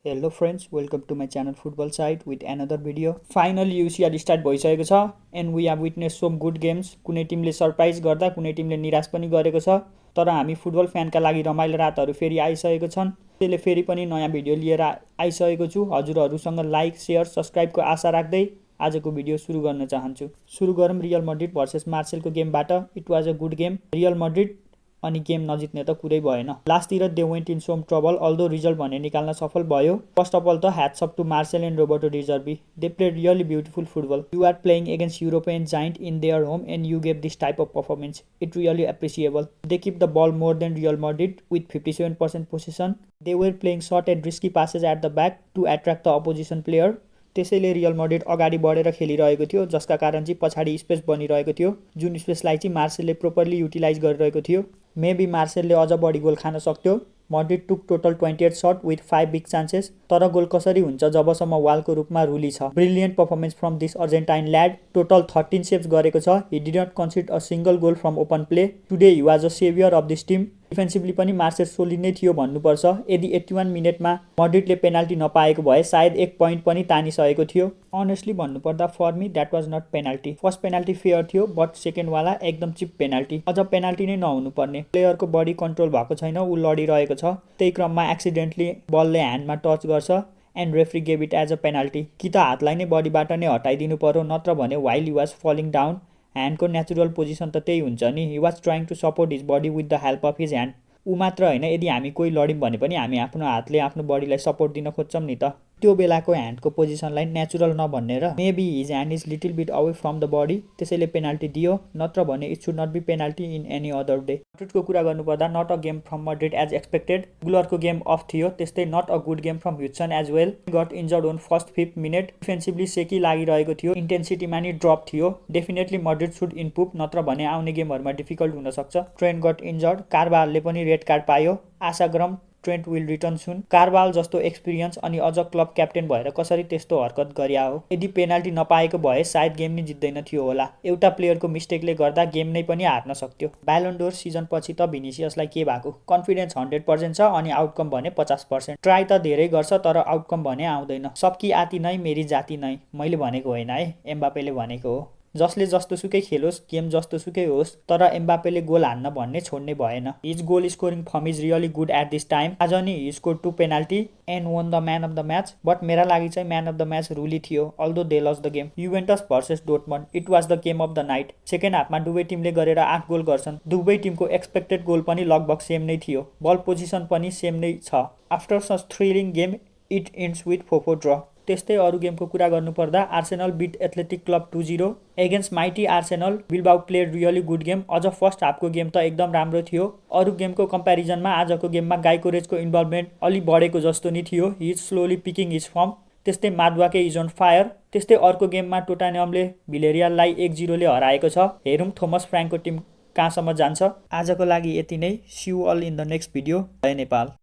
Hello friends, welcome to my channel Football Site with another video. Finally UCL start भइसकेको छ and we have witnessed some good games. कुनै टिमले surprise गर्दा कुनै टिमले निराश पनि गरेको छ। तर हामी फुटबल फ्यानका लागि रमाइलो रातहरू फेरि आइसकेको छन्। त्यसले फेरि पनि नयाँ भिडियो लिएर आइसकेको छु। हजुरहरुसँग लाइक, शेयर, सब्स्क्राइबको आशा राख्दै आजको भिडियो सुरु गर्न चाहन्छु। सुरु गरौँ रियल मैड्रिड भर्सेस मार्सेलको गेमबाट। It was a good game. Real Madrid अनि गेम नजित्ने त कुरै भएन। लास्टतिर they went in some trouble although result भने निकाल्न सफल भयो। फर्स्ट अफ अल त hats up to Marseille and Roberto De Zerbi. They played really beautiful football. You are playing against European giant in their home and you gave this type of performance. It really appreciable. They keep the ball more than real Madrid with 57% possession. They were playing short and risky passes at the back to attract the opposition player. त्यसैले real Madrid अगाडि बढेर खेलिरहेको थियो, जसका कारण चाहिँ पछाडि space बनिरहेको थियो, जुन स्पेसलाई चाहिँ मार्सेलले प्रोपरली युटिलाइज गरिरहेको थियो। मेबी मार्सेलले अझ बढी गोल खान सक्थ्यो। Madrid took total 28 shot with 5 big chances. तर गोल कसरी हुन्छ जबसम्म वालको रूपमा रुली छ। Brilliant performance from this Argentine lad. Total 13 saves गरेको छ। He did not concede a single goal from open play. Today he was a saviour of this team. Defensively पनि मार्सेल सोलिड नै थियो भन्नुपर्छ। यदि 81 मिनेटमा मैड्रिडले पेनाल्टी नपाएको भए सायद एक पोइन्ट पनि तानिसकेको थियो। अनेस्टली भन्नुपर्दा for me that was not penalty. First penalty fair थियो, बट सेकेन्ड वाला एकदम चिप पेनाल्टी। अझ पेनाल्टी नै नहुनु पर्ने। प्लेयरको बडी कन्ट्रोल भएको छैन, ऊ लडिरहेको छ। त्यही क्रममा एक्सिडेन्टली बलले ह्यान्डमा टच गर्छ and referee gave it as a penalty. कि त हातलाई नै बडीबाट नै हटाइदिनु पर्यो, नत्र भने while he was falling down. ह्यान्डको नेचुरल पोजिसन त त्यही हुन्छ नि। He was trying to support his body with the help of his hand. ऊ मात्र होइन, यदि हामी कोही लड्यौँ भने पनि हामी आफ्नो हातले आफ्नो बडीलाई सपोर्ट दिन खोज्छौँ नि त। त्यो बेलाको ह्यान्डको पोजिसनलाई नेचुरल नभन्नेर maybe his hand is little bit away from the body, त्यसैले पेनाल्टी दियो। नत्र भने it should not be penalty in any other day. मैड्रिडको कुरा गर्नुपर्दा not a game from Madrid as expected. गुलरको गेम अफ थियो, त्यस्तै not a good game from Huijsen as well. Got injured on first 5 minute. Defensively shaky लागिरहेको थियो, इन्टेन्सिटीमा नि drop थियो। डेफिनेटली मैड्रिड सुड इम्प्रुभ, नत्र भने आउने गेमहरूमा डिफिकल्ट हुन सक्छ। Trent got injured. कार्वालले पनि रेड कार्ड पायो। आशा गरौँ ट्रेन्ट विल रिटर्न सुन। कार्वाल जस्तो एक्सपिरियन्स अनि अझ क्लब क्याप्टेन भएर कसरी त्यस्तो हरकत गरिया हो। यदि पेनाल्टी नपाएको भए सायद गेम नै जित्दैन थियो होला। एउटा प्लेयरको मिस्टेकले गर्दा गेम नै पनि हार्न सक्थ्यो। ब्यालोन डोर सिजन पछि त भिनिसियसलाई के भएको। कन्फिडेन्स 100% छ अनि आउटकम भने 50%। ट्राई त धेरै गर्छ तर आउटकम भने आउँदैन। सबकी आती नै मेरी जाति नै। मैले भनेको होइन है, एम्बापेले भनेको हो। जसले जस्तो सुकै खेलोस्, गेम जस्तो सुकै होस्, तर एम्बापेले गोल हान्न भन्ने छोड्ने भएन। His goal scoring form is really good at this time. आज नि he score 2 penalty and won the man of the match. But मेरा लागि चाहिँ man of the match Rulli थियो, although they lost the game. Juventus versus Dortmund, it was the game of the night. Second हाफमा दुवै टिमले गरेर 8 goal गर्छन्। दुवै टिमको एक्सपेक्टेड गोल पनि लगभग सेम नै थियो। बल पोजिसन पनि सेम नै छ। After such thrilling game it ends with 4-4 draw. त्यस्तै अरू गेमको कुरा गर्नुपर्दा Arsenal beat Athletic Club 2-0 against mighty Arsenal. Bilbao played really good game. अझ फर्स्ट हाफको गेम त एकदम राम्रो थियो। अरू गेमको कम्पेरिजनमा आजको गेममा गाइकोरेजको इन्भल्भमेन्ट अलि बढेको जस्तो नि थियो। He is slowly picking his form. त्यस्तै मादुवाके इज अन फायर। त्यस्तै अर्को गेममा टोटेनहमले भिलेरियललाई 1-0 ले हराएको छ। हेरौँ थोमस फ्र्याङ्कको टिम कहाँसम्म जान्छ। आजको लागि यति नै। See you all in the next video. जय नेपाल।